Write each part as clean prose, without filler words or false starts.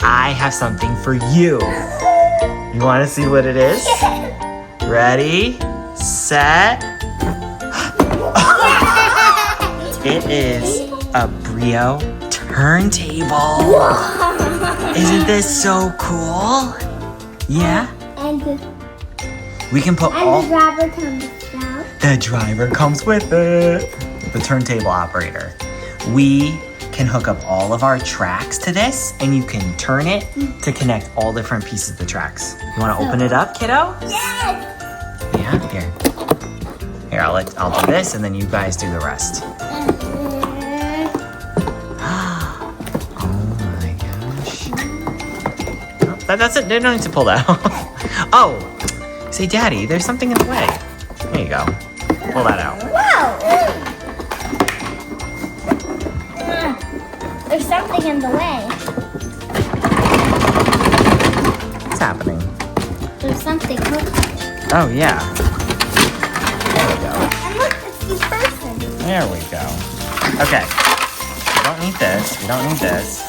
I have something for you. You want to see what it is? Ready, set. It is a BRIO turntable. Isn't this so cool? Yeah? And We can put all... the driver comes out. The driver comes with it. The turntable operator. We can hook up all of our tracks to this, and you can turn it to connect all different pieces of the tracks. You want to open it up, kiddo? Yes! Yeah, here. Here, I'll do this, and then you guys do the rest. Oh my gosh. Oh, that's it. They don't need to pull that off. Oh, say, Daddy, there's something in the way. There you go. Pull that out. Wow! There's something in the way. What's happening? There's something. Look. Oh, yeah. There we go. And look, it's the person. There we go. Okay. We don't need this. We don't need this.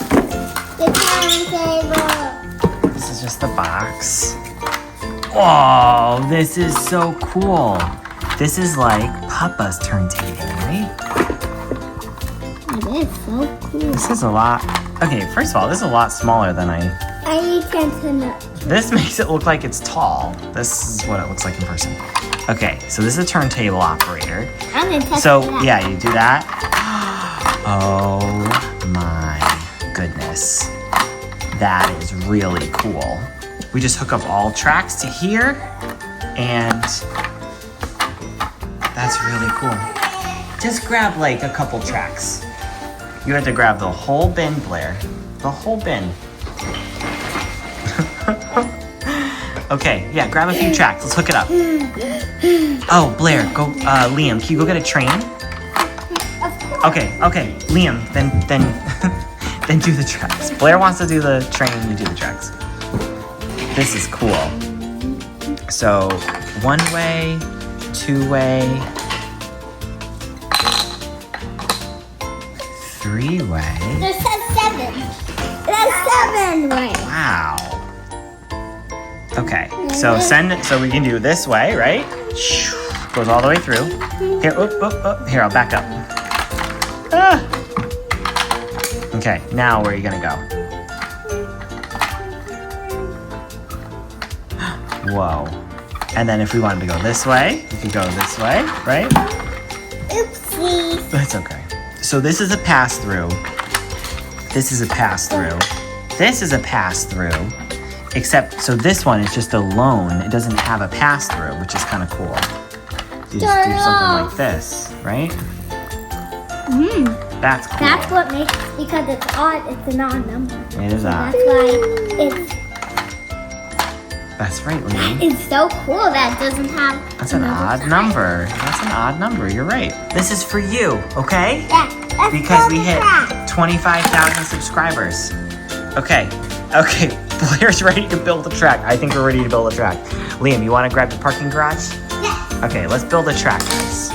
The turntable. This is just the box. Oh, this is so cool. This is like Papa's turntable, right? It is so cool. This is a lot. Okay, first of all, this is a lot smaller than I tend to know. This makes it look like it's tall. This is what it looks like in person. Okay, so this is a turntable operator. I'm gonna test So, that. yeah, you do that. Oh my goodness. That is really cool. We just hook up all tracks to here, and that's really cool. Just grab like a couple tracks. You have to grab the whole bin, Blair. The whole bin. Okay, yeah, grab a few tracks. Let's hook it up. Oh, Blair, go, Liam, can you go get a train? Okay, Liam, then then do the tracks. Blair wants to do the train, you do the tracks. This is cool. So, one way, two way, three way. There's 7. There's 7 ways. Wow. Okay, so we can do this way, right? Goes all the way through. Here, here, I'll back up. Ah. Okay, now where are you gonna go? Whoa. And then if we wanted to go this way, we could go this way, right? Oopsie. That's okay. So this is a pass-through. This is a pass-through. This is a pass-through. Except, so this one is just alone. It doesn't have a pass-through, which is kind of cool. You just do something like this, right? That's cool. That's what makes, because it's odd, it's an odd number. It is odd. That's why it's That's right, Liam. It's so cool that it doesn't have. That's an odd number. That's an odd number. You're right. This is for you, okay? Yeah. Because we hit 25,000 subscribers. Okay. Blair's ready to build a track. I think we're ready to build a track. Liam, you want to grab the parking garage? Yeah. Okay, let's build a track, guys.